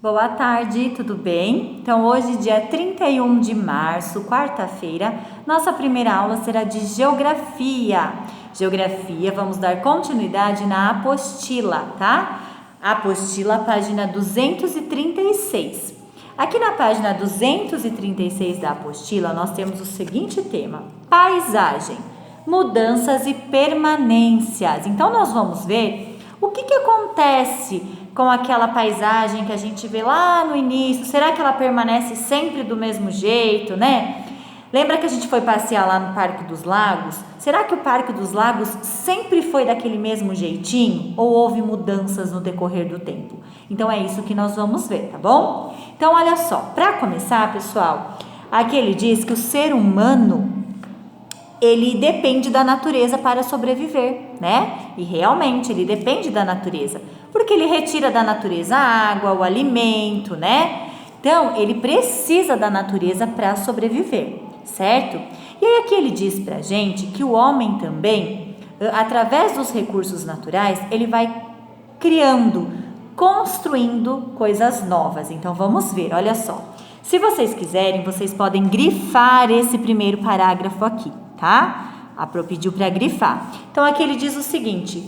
Boa tarde, tudo bem? Então hoje, dia 31 de março, quarta-feira, nossa primeira aula será de Geografia. Geografia, vamos dar continuidade na apostila, tá? Apostila, página 236. Aqui na página 236 da apostila, nós temos o seguinte tema: paisagem, mudanças e permanências. Então nós vamos ver o que acontece com aquela paisagem que a gente vê lá no início. Será que ela permanece sempre do mesmo jeito, né? Lembra que a gente foi passear lá no Parque dos Lagos? Será que o Parque dos Lagos sempre foi daquele mesmo jeitinho? Ou houve mudanças no decorrer do tempo? Então é isso que nós vamos ver, tá bom? Então olha só, para começar, pessoal, aqui ele diz que o ser humano ele depende da natureza para sobreviver, né? E realmente ele depende da natureza, porque ele retira da natureza a água, o alimento, né? Então, ele precisa da natureza para sobreviver, certo? E aí aqui ele diz pra gente que o homem também, através dos recursos naturais, ele vai criando, construindo coisas novas. Então, vamos ver, olha só. Se vocês quiserem, vocês podem grifar esse primeiro parágrafo aqui, tá? A Pro pediu para grifar. Então, aqui ele diz o seguinte,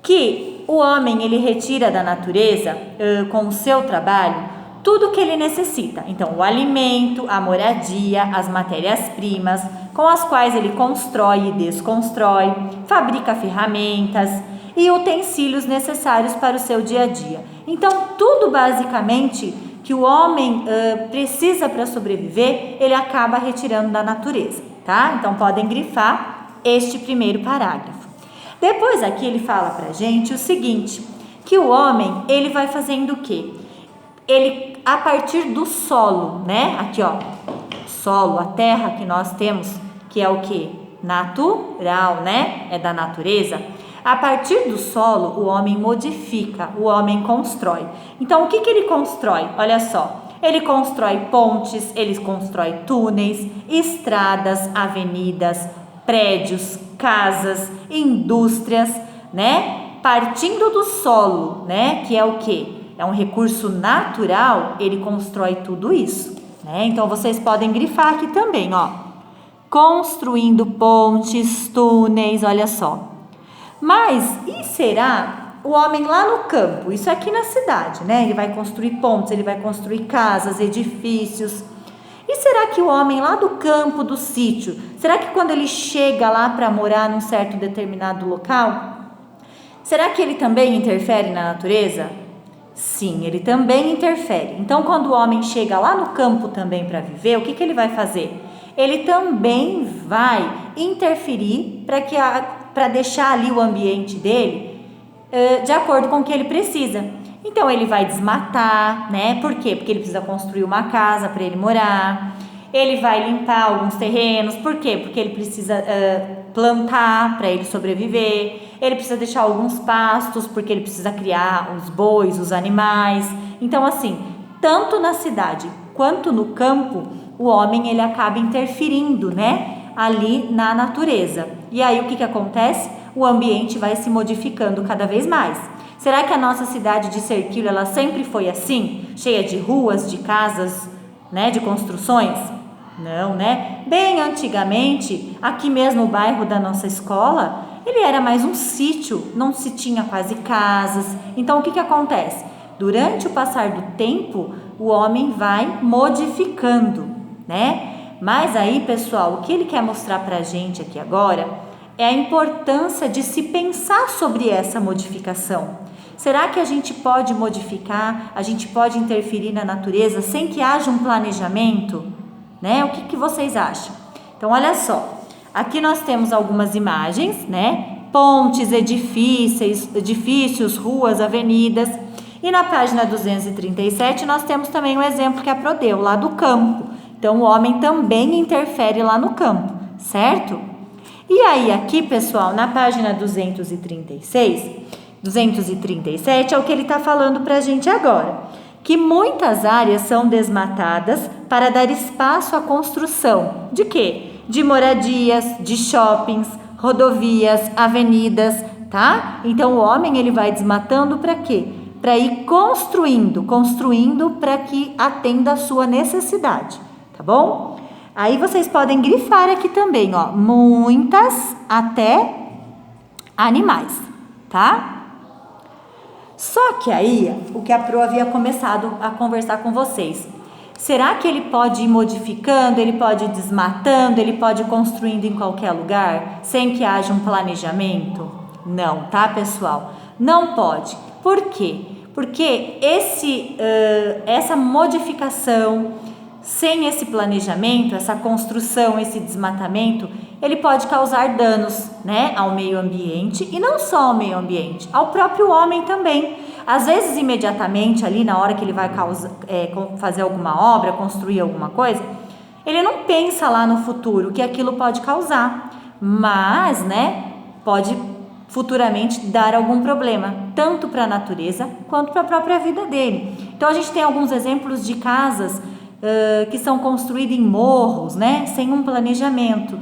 que o homem, ele retira da natureza, com o seu trabalho, tudo que ele necessita. Então, o alimento, a moradia, as matérias-primas, com as quais ele constrói e desconstrói, fabrica ferramentas e utensílios necessários para o seu dia a dia. Então, tudo basicamente que o homem precisa para sobreviver, ele acaba retirando da natureza, tá? Então, podem grifar este primeiro parágrafo. Depois aqui ele fala pra gente o seguinte, que o homem, ele vai fazendo o quê? Ele, a partir do solo, né? Aqui, ó, solo, a terra que nós temos, que é o quê? Natural, né? É da natureza. A partir do solo, o homem modifica, o homem constrói. Então, o que ele constrói? Olha só, ele constrói pontes, ele constrói túneis, estradas, avenidas, prédios, casas, indústrias, né? Partindo do solo, né? Que é o quê? É um recurso natural, ele constrói tudo isso, né? Então, vocês podem grifar aqui também, ó. Construindo pontes, túneis, olha só. Mas, e será o homem lá no campo? Isso aqui na cidade, né? Ele vai construir pontes, ele vai construir casas, edifícios. E será que o homem lá do campo, do sítio, será que quando ele chega lá para morar num certo determinado local, será que ele também interfere na natureza? Sim, ele também interfere. Então, quando o homem chega lá no campo também para viver, o que ele vai fazer? Ele também vai interferir para deixar ali o ambiente dele de acordo com o que ele precisa. Então, ele vai desmatar, né? Por quê? Porque ele precisa construir uma casa para ele morar. Ele vai limpar alguns terrenos. Por quê? Porque ele precisa plantar para ele sobreviver. Ele precisa deixar alguns pastos, porque ele precisa criar os bois, os animais. Então, assim, tanto na cidade quanto no campo, o homem, ele acaba interferindo, né? Ali na natureza. E aí, o que acontece? O ambiente vai se modificando cada vez mais. Será que a nossa cidade de Serquilho, ela sempre foi assim? Cheia de ruas, de casas, né? De construções? Não, né? Bem antigamente, aqui mesmo o bairro da nossa escola, ele era mais um sítio, não se tinha quase casas. Então, o que acontece? Durante o passar do tempo, o homem vai modificando, né? Mas aí, pessoal, o que ele quer mostrar pra gente aqui agora é a importância de se pensar sobre essa modificação. Será que a gente pode modificar, a gente pode interferir na natureza sem que haja um planejamento? Né? O que vocês acham? Então, olha só, aqui nós temos algumas imagens, né? Pontes, edifícios, ruas, avenidas. E na página 237 nós temos também um exemplo que a Pro deu, lá do campo. Então, o homem também interfere lá no campo, certo? E aí, aqui, pessoal, na página 237 é o que ele está falando para a gente agora. Que muitas áreas são desmatadas para dar espaço à construção. De quê? De moradias, de shoppings, rodovias, avenidas, tá? Então, o homem, ele vai desmatando para quê? para ir construindo para que atenda a sua necessidade, tá bom? Aí vocês podem grifar aqui também, ó, muitas até animais, tá? Só que aí, o que a Pro havia começado a conversar com vocês, será que ele pode ir modificando, ele pode ir desmatando, ele pode ir construindo em qualquer lugar, sem que haja um planejamento? Não, tá, pessoal? Não pode. Por quê? Porque essa modificação, sem esse planejamento, essa construção, esse desmatamento, ele pode causar danos, né, ao meio ambiente, e não só ao meio ambiente, ao próprio homem também. Às vezes, imediatamente ali, na hora que ele vai fazer alguma obra, construir alguma coisa, ele não pensa lá no futuro que aquilo pode causar, mas, né, pode futuramente dar algum problema, tanto para a natureza quanto para a própria vida dele. Então, a gente tem alguns exemplos de casas que são construídas em morros, né, sem um planejamento.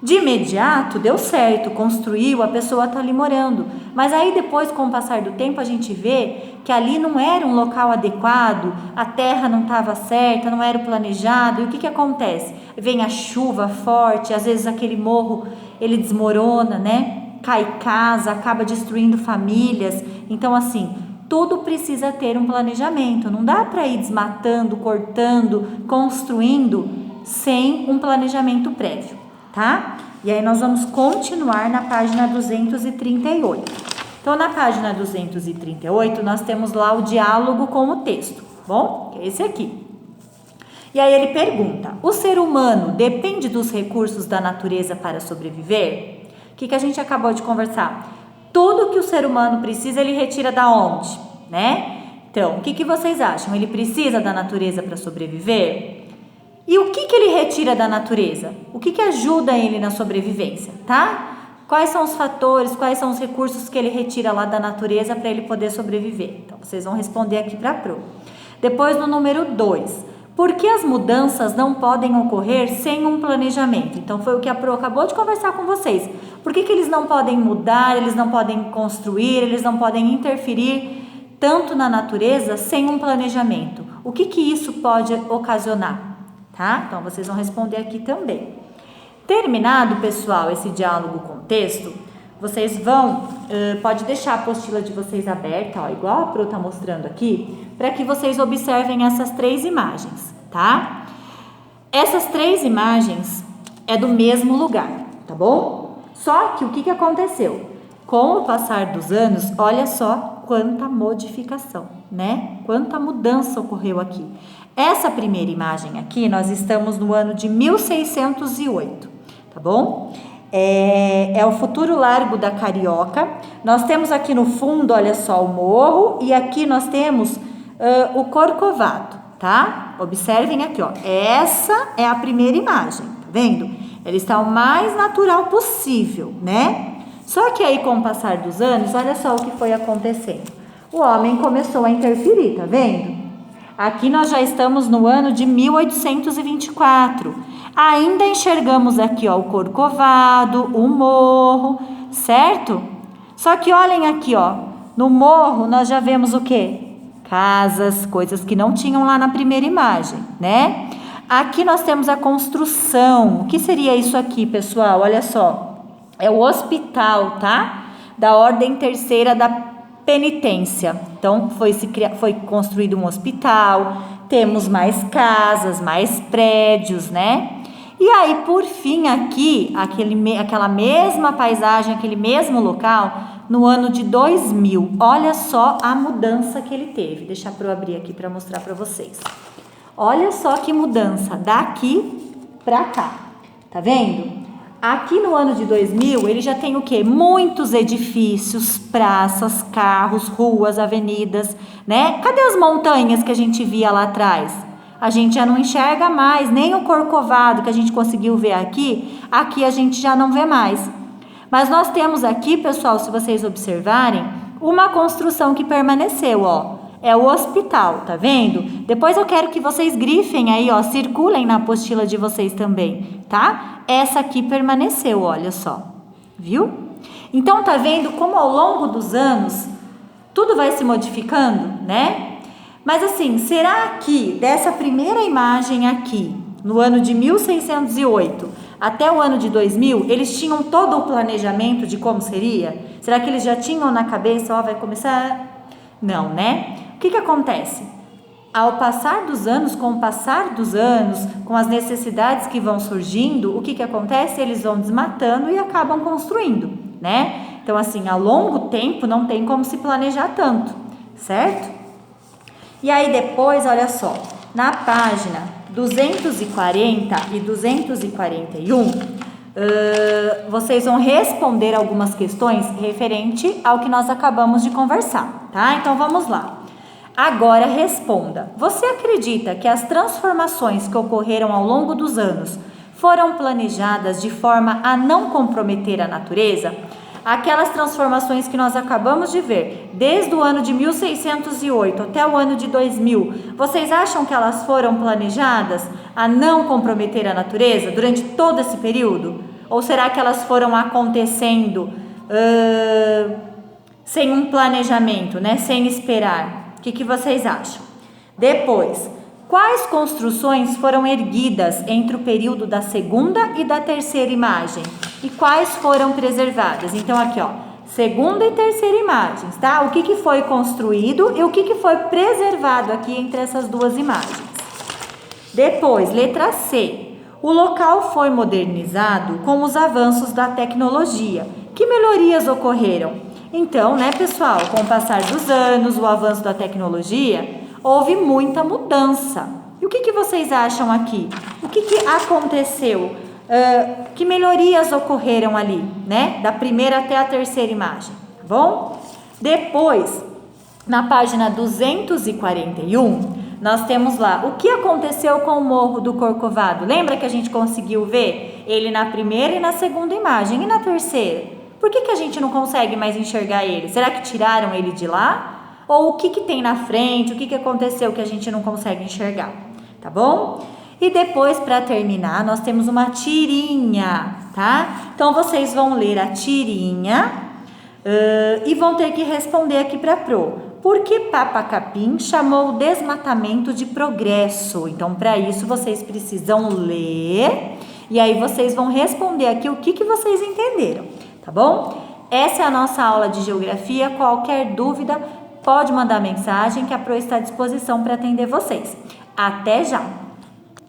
De imediato deu certo, construiu, a pessoa está ali morando, mas aí depois, com o passar do tempo, a gente vê que ali não era um local adequado, a terra não estava certa, não era planejado, e o que acontece? Vem a chuva forte, às vezes aquele morro ele desmorona, né? Cai casa, acaba destruindo famílias. Então, assim, tudo precisa ter um planejamento, não dá para ir desmatando, cortando, construindo sem um planejamento prévio, tá? E aí nós vamos continuar na página 238. Então, na página 238, nós temos lá o diálogo com o texto, bom? Que é esse aqui. E aí ele pergunta, o ser humano depende dos recursos da natureza para sobreviver? O que a gente acabou de conversar? Tudo que o ser humano precisa, ele retira da onde, né? Então, o que vocês acham? Ele precisa da natureza para sobreviver? E o que ele retira da natureza? O que ajuda ele na sobrevivência, tá? Quais são os fatores, quais são os recursos que ele retira lá da natureza para ele poder sobreviver? Então, vocês vão responder aqui para a Pro. Depois, no número 2, por que as mudanças não podem ocorrer sem um planejamento? Então, foi o que a Pro acabou de conversar com vocês. Por que eles não podem mudar, eles não podem construir, eles não podem interferir tanto na natureza sem um planejamento? O que isso pode ocasionar? Tá? Então, vocês vão responder aqui também. Terminado, pessoal, esse diálogo com o texto, vocês vão, pode deixar a apostila de vocês aberta, ó, igual a Pro tá mostrando aqui, para que vocês observem essas 3 imagens, tá? Essas 3 imagens é do mesmo lugar, tá bom? Só que o que aconteceu? Com o passar dos anos, olha só quanta modificação, né? Quanta mudança ocorreu aqui. Essa primeira imagem aqui, nós estamos no ano de 1608, tá bom? É o futuro largo da Carioca. Nós temos aqui no fundo, olha só, o morro, e aqui nós temos o Corcovado, tá? Observem aqui, ó. Essa é a primeira imagem, tá vendo? Ele está o mais natural possível, né? Só que aí, com o passar dos anos, olha só o que foi acontecendo. O homem começou a interferir, tá vendo? Aqui nós já estamos no ano de 1824. Ainda enxergamos aqui, ó, o Corcovado, o morro, certo? Só que olhem aqui, ó, no morro nós já vemos o quê? Casas, coisas que não tinham lá na primeira imagem, né? Aqui nós temos a construção. O que seria isso aqui, pessoal? Olha só, é o hospital, tá? Da Ordem Terceira da Penitência. Então, foi construído um hospital, temos mais casas, mais prédios, né? E aí, por fim, aqui, aquela mesma paisagem, aquele mesmo local, no ano de 2000. Olha só a mudança que ele teve. Deixa eu abrir aqui para mostrar para vocês. Olha só que mudança, daqui para cá, tá vendo? Aqui no ano de 2000, ele já tem o quê? Muitos edifícios, praças, carros, ruas, avenidas, né? Cadê as montanhas que a gente via lá atrás? A gente já não enxerga mais, nem o Corcovado que a gente conseguiu ver aqui a gente já não vê mais. Mas nós temos aqui, pessoal, se vocês observarem, uma construção que permaneceu, ó. É o hospital, tá vendo? Depois eu quero que vocês grifem aí, ó, circulem na apostila de vocês também, tá? Essa aqui permaneceu, olha só, viu? Então, tá vendo como ao longo dos anos tudo vai se modificando, né? Mas assim, será que dessa primeira imagem aqui, no ano de 1608 até o ano de 2000, eles tinham todo o planejamento de como seria? Será que eles já tinham na cabeça, vai começar? Não, né? O que acontece? Ao passar dos anos, com o passar dos anos, com as necessidades que vão surgindo, o que acontece? Eles vão desmatando e acabam construindo, né? Então, assim, a longo tempo não tem como se planejar tanto, certo? E aí depois, olha só, na página 240 e 241, vocês vão responder algumas questões referente ao que nós acabamos de conversar, tá? Então, vamos lá. Agora responda. Você acredita que as transformações que ocorreram ao longo dos anos foram planejadas de forma a não comprometer a natureza? Aquelas transformações que nós acabamos de ver, desde o ano de 1608 até o ano de 2000, vocês acham que elas foram planejadas a não comprometer a natureza durante todo esse período? Ou será que elas foram acontecendo sem um planejamento, né? Sem esperar? O que vocês acham? Depois, quais construções foram erguidas entre o período da segunda e da terceira imagem? E quais foram preservadas? Então, aqui, ó, segunda e terceira imagens, tá? O que foi construído e o que foi preservado aqui entre essas duas imagens. Depois, letra C. O local foi modernizado com os avanços da tecnologia. Que melhorias ocorreram? Então, né, pessoal, com o passar dos anos, o avanço da tecnologia, houve muita mudança. E o que vocês acham aqui? O que aconteceu? Que melhorias ocorreram ali, né? Da primeira até a terceira imagem, tá bom? Depois, na página 241, nós temos lá o que aconteceu com o Morro do Corcovado. Lembra que a gente conseguiu ver ele na primeira e na segunda imagem? E na terceira? Por que a gente não consegue mais enxergar ele? Será que tiraram ele de lá? Ou o que tem na frente? O que aconteceu que a gente não consegue enxergar? Tá bom? E depois, para terminar, nós temos uma tirinha, tá? Então, vocês vão ler a tirinha e vão ter que responder aqui para a Pro. Por que Papa Capim chamou o desmatamento de progresso? Então, para isso, vocês precisam ler e aí vocês vão responder aqui o que vocês entenderam, tá bom? Essa é a nossa aula de geografia. Qualquer dúvida, pode mandar mensagem que a Pro está à disposição para atender vocês. Até já!